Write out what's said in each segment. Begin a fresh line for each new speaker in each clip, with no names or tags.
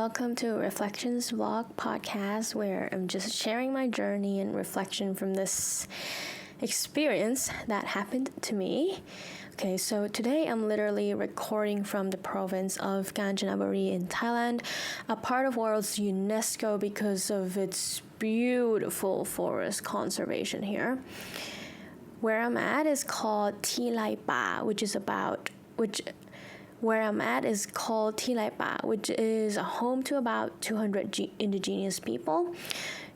welcome to Reflections Vlog podcast, where I'm just sharing my journey and reflection from this experience that happened to me. Okay, so today I'm literally recording from the province of Kanchanaburi in Thailand, a part of world's UNESCO because of its beautiful forest conservation here. Where I'm at is called Thi Pa, which is a home to about 200 indigenous people.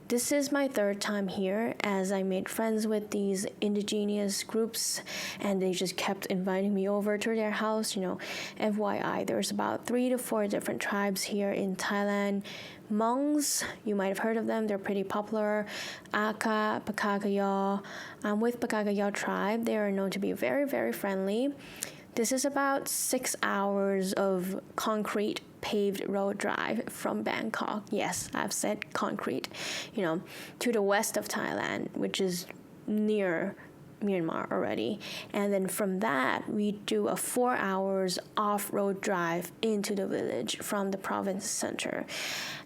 This is my third time here, as I made friends with these indigenous groups and they just kept inviting me over to their house. FYI, there's about 3 to 4 different tribes here in Thailand. Hmongs, you might have heard of them, they're pretty popular. Aka, Pakagayo. I'm with Pakagayo tribe. They are known to be very, very friendly. This is about 6 hours of concrete paved road drive from Bangkok. Yes, I've said concrete, to the west of Thailand, which is near Myanmar already. And then from that, we do a 4 hours off-road drive into the village from the province center.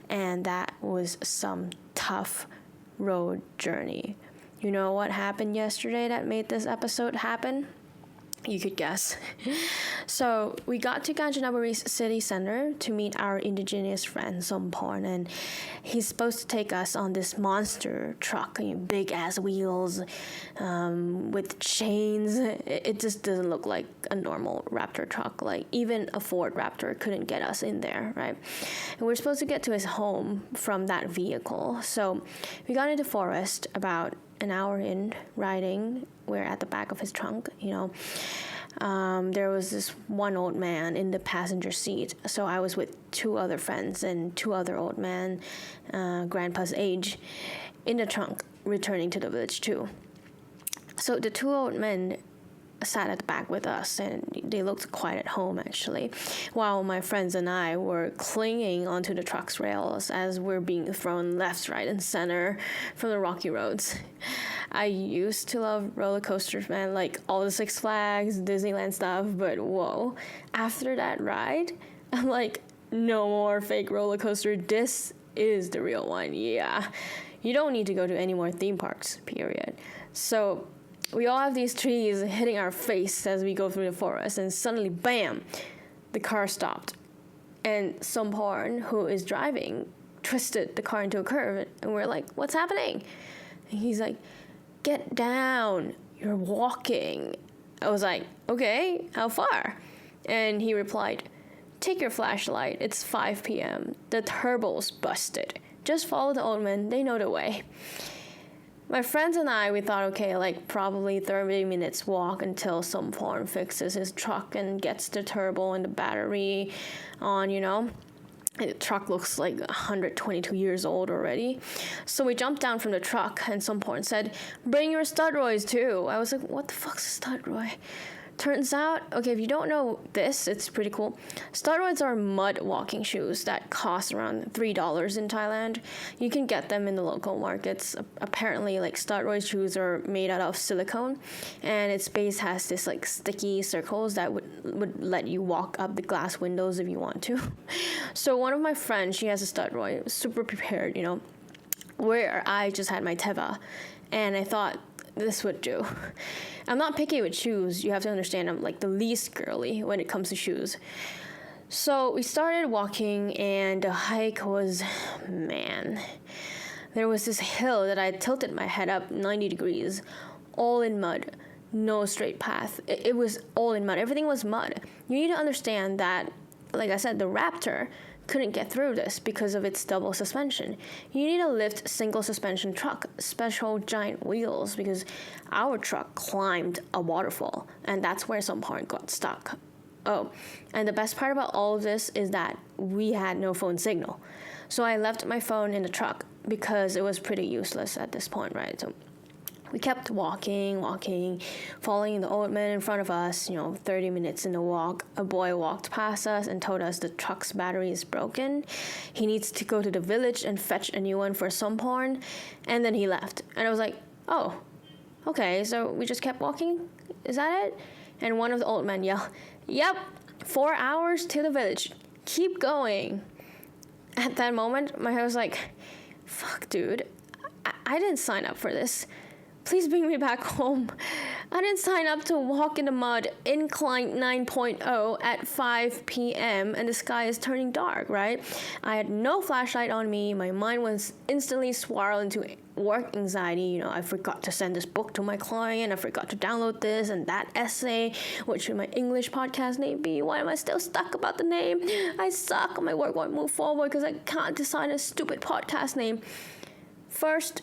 And that was some tough road journey. You know what happened yesterday that made this episode happen? You could guess. So we got to Kanchanaburi's city center to meet our indigenous friend Somporn, and he's supposed to take us on this monster truck, big ass wheels, with chains. It just doesn't look like a normal Raptor truck. Like even a Ford Raptor couldn't get us in there, right? And we're supposed to get to his home from that vehicle. So we got into the forest about an hour in riding. We're at the back of his trunk, there was this one old man in the passenger seat. So I was with 2 other friends and 2 other old men, grandpa's age, in the trunk, returning to the village too. So the 2 old men sat at the back with us, and they looked quite at home actually, while my friends and I were clinging onto the truck's rails as we're being thrown left, right, and center from the rocky roads. I used to love roller coasters, man, like all the Six Flags, Disneyland stuff, but whoa, after that ride, I'm like, no more fake roller coaster. This is the real one. Yeah, you don't need to go to any more theme parks, period. So we all have these trees hitting our face as we go through the forest, and suddenly, bam, the car stopped. And Somporn, who is driving, twisted the car into a curve, and we're like, what's happening? And he's like, get down, you're walking. I was like, okay, how far? And he replied, take your flashlight, it's 5 p.m. The turbo's busted. Just follow the old men, they know the way. My friends and I, we thought, okay, like probably 30 minutes walk until Somporn fixes his truck and gets the turbo and the battery on, And the truck looks like 122 years old already. So we jumped down from the truck, and Somporn said, bring your stud roys too. I was like, what the fuck's a stud roy? Turns out, okay, if you don't know this, it's pretty cool. Stud roys are mud walking shoes that cost around $3 in Thailand. You can get them in the local markets. Apparently, like stud roy shoes are made out of silicone, and its base has this like sticky circles that would let you walk up the glass windows if you want to. So one of my friends, she has a stud roy, super prepared, where I just had my teva, and I thought this would do. I'm not picky with shoes. You have to understand I'm like the least girly when it comes to shoes. So we started walking, and the hike was, man, there was this hill that I tilted my head up 90 degrees, all in mud, no straight path. It was all in mud. Everything was mud. You need to understand that, like I said, the Raptor couldn't get through this because of its double suspension. You need a lift single suspension truck, special giant wheels, because our truck climbed a waterfall, and that's where Somporn got stuck. Oh, and the best part about all of this is that we had no phone signal. So I left my phone in the truck because it was pretty useless at this point, right? So we kept walking, following the old man in front of us, 30 minutes in the walk. A boy walked past us and told us the truck's battery is broken. He needs to go to the village and fetch a new one for Somporn. And then he left. And I was like, oh, okay, so we just kept walking? Is that it? And one of the old men yelled, yep, 4 hours to the village. Keep going. At that moment, my head was like, fuck, dude, I didn't sign up for this. Please bring me back home. I didn't sign up to walk in the mud, incline 9.0 at 5 p.m. and the sky is turning dark, right? I had no flashlight on me. My mind was instantly swirled into work anxiety. I forgot to send this book to my client. I forgot to download this and that essay. What should my English podcast name be? Why am I still stuck about the name? I suck. My work won't move forward because I can't decide a stupid podcast name. First,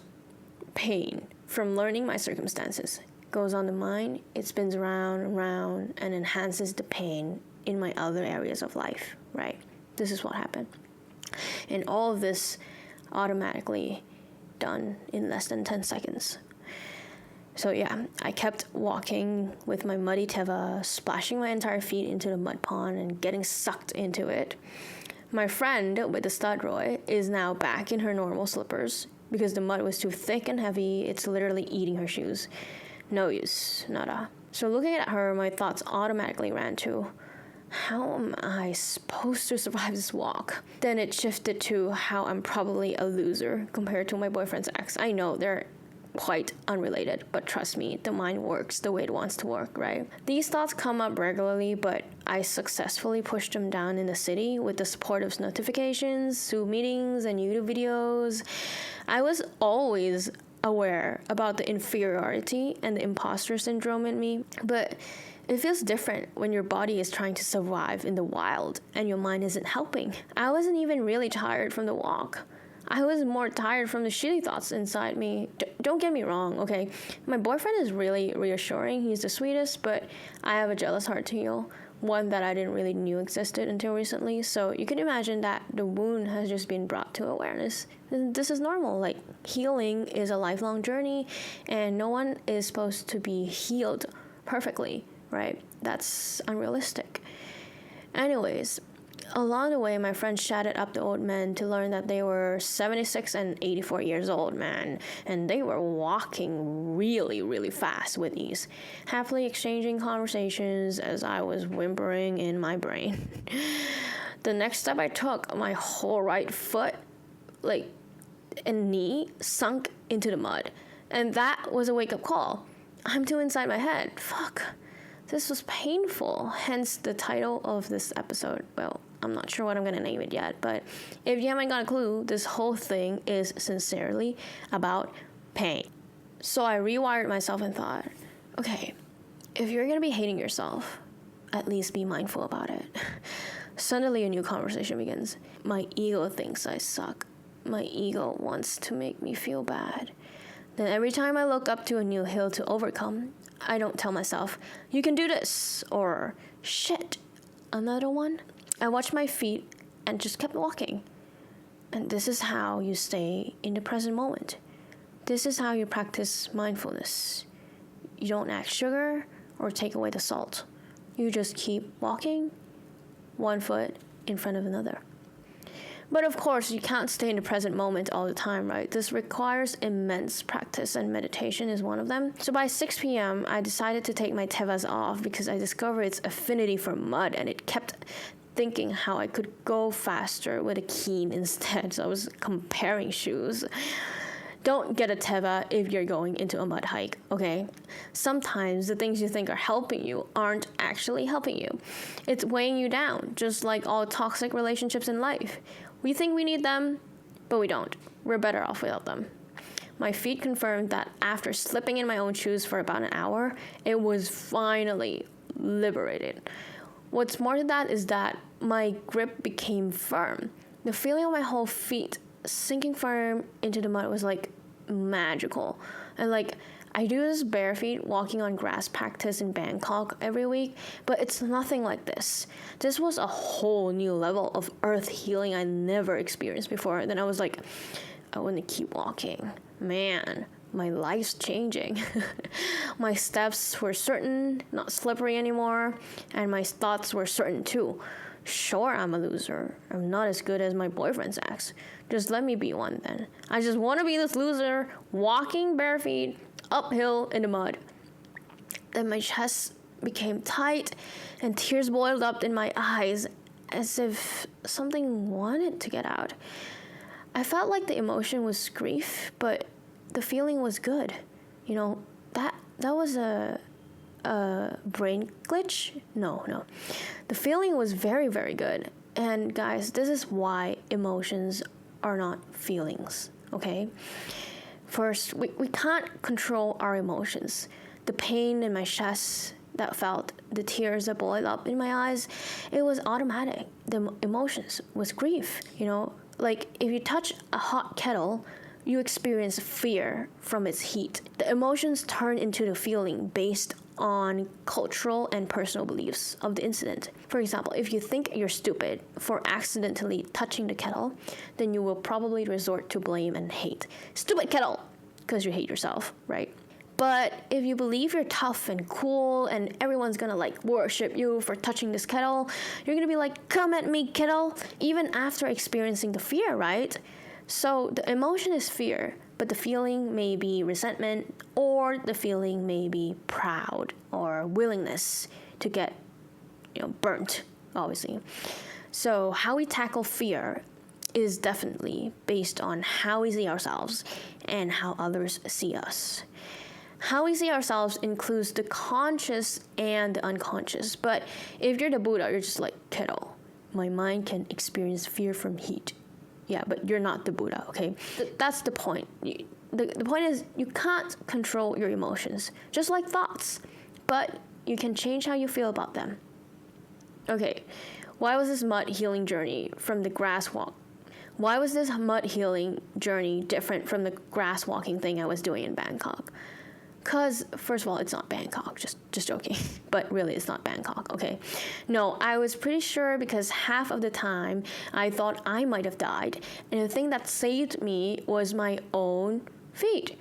pain from learning my circumstances goes on the mind. It spins around and around and enhances the pain in my other areas of life, right? This is what happened. And all of this automatically done in less than 10 seconds. So yeah, I kept walking with my muddy teva, splashing my entire feet into the mud pond and getting sucked into it. My friend with the stud Roy is now back in her normal slippers because the mud was too thick and heavy. It's literally eating her shoes. No use, nada. So looking at her, my thoughts automatically ran to, how am I supposed to survive this walk? Then it shifted to how I'm probably a loser compared to my boyfriend's ex. I know they're quite unrelated, but trust me, the mind works the way it wants to work, right? These thoughts come up regularly, but I successfully pushed them down in the city with the support of notifications, Zoom meetings, and YouTube videos. I was always aware about the inferiority and the imposter syndrome in me, but it feels different when your body is trying to survive in the wild and your mind isn't helping. I wasn't even really tired from the walk. I was more tired from the shitty thoughts inside me. Don't get me wrong, okay? My boyfriend is really reassuring. He's the sweetest, but I have a jealous heart to heal. One that I didn't really knew existed until recently. So you can imagine that the wound has just been brought to awareness. This is normal. Like, healing is a lifelong journey, and no one is supposed to be healed perfectly, right? That's unrealistic. Anyways, along the way, my friends chatted up the old men to learn that they were 76 and 84 years old, man, and they were walking really, really fast with ease, happily exchanging conversations as I was whimpering in my brain. The next step I took, my whole right foot, and knee sunk into the mud, and that was a wake-up call. I'm too inside my head. Fuck. This was painful, hence the title of this episode. Well, I'm not sure what I'm going to name it yet, but if you haven't got a clue, this whole thing is sincerely about pain. So I rewired myself and thought, okay, if you're going to be hating yourself, at least be mindful about it. Suddenly a new conversation begins. My ego thinks I suck. My ego wants to make me feel bad. Then every time I look up to a new hill to overcome, I don't tell myself, you can do this, or shit, another one. I watched my feet and just kept walking. And this is how you stay in the present moment. This is how you practice mindfulness. You don't add sugar or take away the salt. You just keep walking, one foot in front of another. But of course, you can't stay in the present moment all the time, right? This requires immense practice, and meditation is one of them. So by 6 p.m., I decided to take my tevas off because I discovered its affinity for mud, and it kept thinking how I could go faster with a keen instead. So I was comparing shoes. Don't get a teva if you're going into a mud hike, okay? Sometimes the things you think are helping you aren't actually helping you. It's weighing you down, just like all toxic relationships in life. We think we need them, but we don't. We're better off without them. My feet confirmed that after slipping in my own shoes for about an hour, it was finally liberated. What's more to that is that my grip became firm. The feeling of my whole feet sinking firm into the mud was like magical. And I do this bare feet walking on grass practice in Bangkok every week, but it's nothing like this. This was a whole new level of earth healing I never experienced before. Then I was like, I want to keep walking. Man, my life's changing. My steps were certain, not slippery anymore, and my thoughts were certain too. Sure, I'm a loser. I'm not as good as my boyfriend's ex. Just let me be one then. I just want to be this loser, walking bare feet, uphill in the mud. Then my chest became tight and tears boiled up in my eyes, as if something wanted to get out. I felt like the emotion was grief, but the feeling was good. That was a brain glitch? No. The feeling was very, very good. And guys, this is why emotions are not feelings, okay? First, we can't control our emotions. The pain in my chest that felt, the tears that boiled up in my eyes, it was automatic. The emotions was grief, Like if you touch a hot kettle, you experience fear from its heat. The emotions turn into the feeling based on cultural and personal beliefs of the incident. For example, if you think you're stupid for accidentally touching the kettle, then you will probably resort to blame and hate. Stupid kettle! Because you hate yourself, right? But if you believe you're tough and cool and everyone's gonna worship you for touching this kettle, you're gonna be like, come at me, kettle, even after experiencing the fear, right? So the emotion is fear, but the feeling may be resentment, or the feeling may be proud or willingness to get, burnt, obviously. So how we tackle fear is definitely based on how we see ourselves and how others see us. How we see ourselves includes the conscious and the unconscious. But if you're the Buddha, you're just like, kettle, my mind can experience fear from heat. Yeah, but you're not the Buddha, okay? That's the point. The point is you can't control your emotions, just like thoughts, but you can change how you feel about them. Okay, why was this mud healing journey from the grass walk? Why was this mud healing journey different from the grass walking thing I was doing in Bangkok? Because, first of all, it's not Bangkok, just joking. But really, it's not Bangkok, okay? No, I was pretty sure because half of the time, I thought I might have died. And the thing that saved me was my own feet.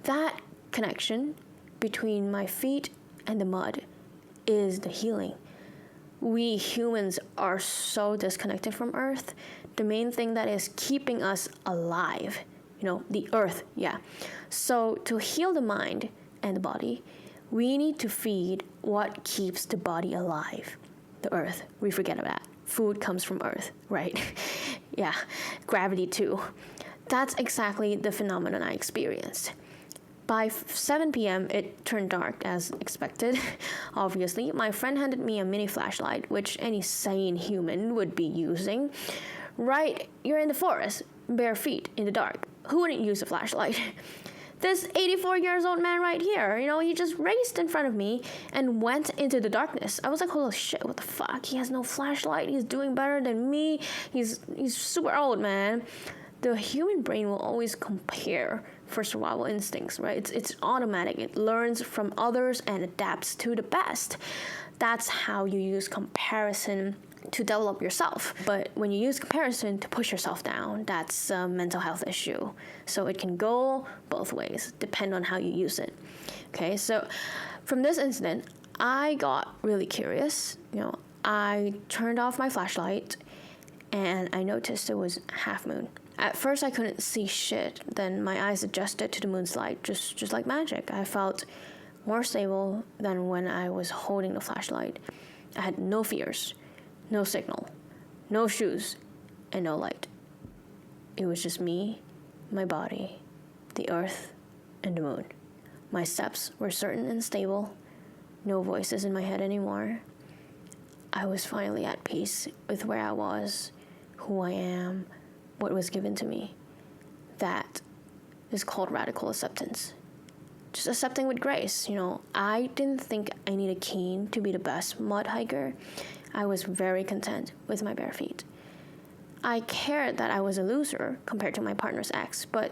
That connection between my feet and the mud is the healing. We humans are so disconnected from Earth. The main thing that is keeping us alive, the Earth, yeah. So to heal the mind and the body, we need to feed what keeps the body alive. The Earth, we forget about that. Food comes from Earth, right? Yeah, gravity too. That's exactly the phenomenon I experienced. By 7 p.m., it turned dark as expected. Obviously, my friend handed me a mini flashlight, which any sane human would be using. Right, you're in the forest, bare feet, in the dark. Who wouldn't use a flashlight? This 84-years-old man right here, he just raced in front of me and went into the darkness. I was like, holy shit, what the fuck? He has no flashlight. He's doing better than me. He's super old, man. The human brain will always compare for survival instincts, right? It's automatic. It learns from others and adapts to the best. That's how you use comparison to develop yourself. But when you use comparison to push yourself down, that's a mental health issue. So it can go both ways, depend on how you use it. Okay, so from this incident, I got really curious. I turned off my flashlight and I noticed it was half moon. At first I couldn't see shit, then my eyes adjusted to the moon's light, just like magic. I felt more stable than when I was holding the flashlight. I had no fears. No signal, no shoes, and no light. It was just me, my body, the earth, and the moon. My steps were certain and stable. No voices in my head anymore. I was finally at peace with where I was, who I am, what was given to me. That is called radical acceptance. Just accepting with grace, I didn't think I needed Keen to be the best mud hiker. I was very content with my bare feet. I cared that I was a loser compared to my partner's ex, but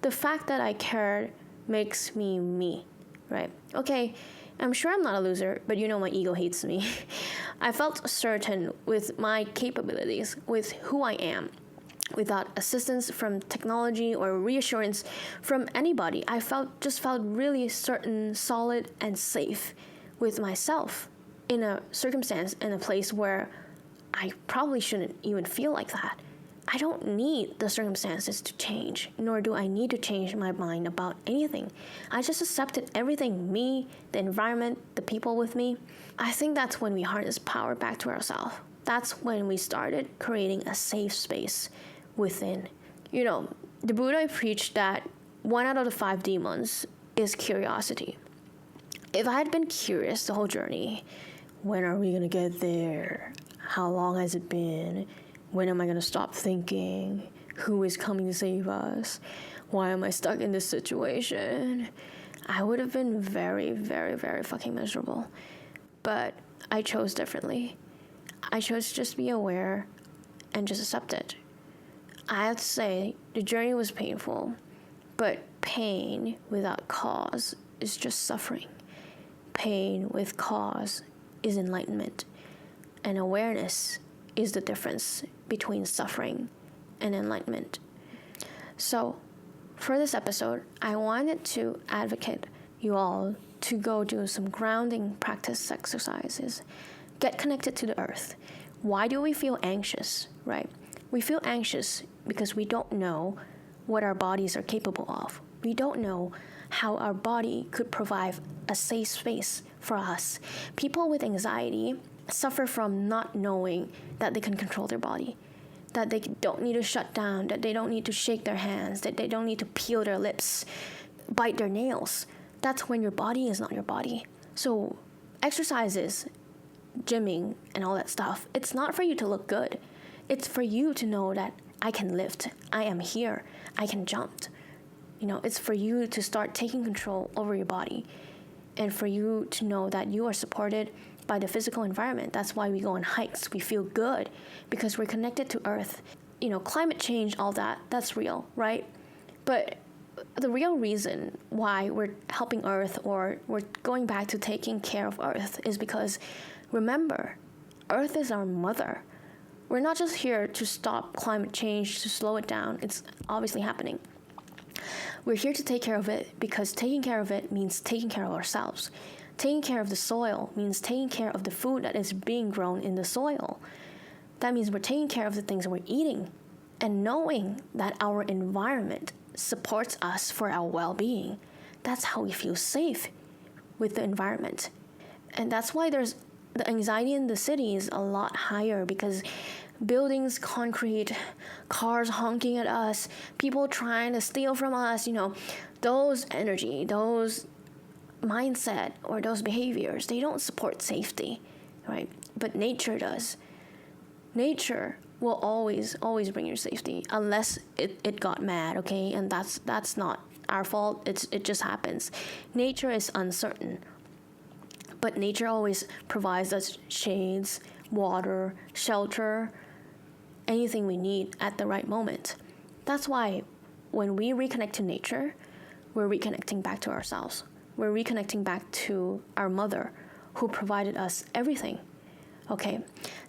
the fact that I cared makes me me, right? Okay, I'm sure I'm not a loser, but my ego hates me. I felt certain with my capabilities, with who I am. Without assistance from technology or reassurance from anybody, I felt really certain, solid, and safe with myself in a circumstance, in a place where I probably shouldn't even feel like that. I don't need the circumstances to change, nor do I need to change my mind about anything. I just accepted everything, me, the environment, the people with me. I think that's when we harness power back to ourselves. that's when we started creating a safe space within. You know, the Buddha preached that 1 out of the 5 demons is curiosity. If I had been curious the whole journey, when are we gonna get there? How long has it been? When am I gonna stop thinking? Who is coming to save us? Why am I stuck in this situation? I would have been very, very, very fucking miserable. But I chose differently. I chose to just be aware and just accept it. I have to say, the journey was painful, but pain without cause is just suffering. Pain with cause is enlightenment. And awareness is the difference between suffering and enlightenment. So, for this episode, I wanted to advocate you all to go do some grounding practice exercises. Get connected to the earth. Why do we feel anxious, right? We feel anxious because we don't know what our bodies are capable of. We don't know how our body could provide a safe space for us. People with anxiety suffer from not knowing that they can control their body, that they don't need to shut down, that they don't need to shake their hands, that they don't need to peel their lips, bite their nails. That's when your body is not your body. So exercises, gymming, and all that stuff, it's not for you to look good. It's for you to know that I can lift, I am here, I can jump. You know, it's for you to start taking control over your body and for you to know that you are supported by the physical environment. That's why we go on hikes. We feel good because we're connected to Earth. You know, climate change, all that, that's real, right? But the real reason why we're helping Earth or we're going back to taking care of Earth is because, remember, Earth is our mother. We're not just here to stop climate change, to slow it down. It's obviously happening. We're here to take care of it because taking care of it means taking care of ourselves. Taking care of the soil means taking care of the food that is being grown in the soil. That means we're taking care of the things we're eating and knowing that our environment supports us for our well-being. That's how we feel safe with the environment. And that's why there's the anxiety in the city is a lot higher because buildings, concrete, cars honking at us, people trying to steal from us, you know, those energy, those mindset or those behaviors, they don't support safety, right? But nature does. Nature will always bring you safety unless it got mad, okay? And that's not our fault. It just happens. Nature is uncertain. But nature always provides us shades, water, shelter, anything we need at the right moment. That's why when we reconnect to nature, we're reconnecting back to ourselves. We're reconnecting back to our mother who provided us everything. Okay,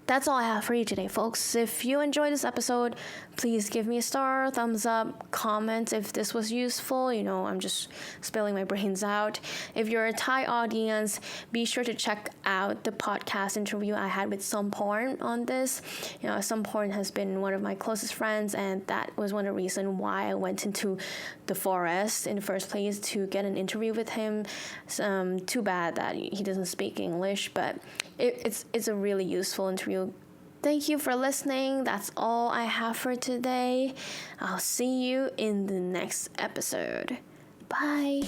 that's all I have for you today, folks. If you enjoyed this episode, please give me a star, thumbs up, comment if this was useful. You know, I'm just spilling my brains out. If you're a Thai audience, be sure to check out the podcast interview I had with Somporn on this. You know, Somporn has been one of my closest friends, and that was one of the reasons why I went into the forest in the first place to get an interview with him. Too bad that he doesn't speak English, but it's a really useful interview. Thank you for listening. That's all I have for today. I'll see you in the next episode. Bye.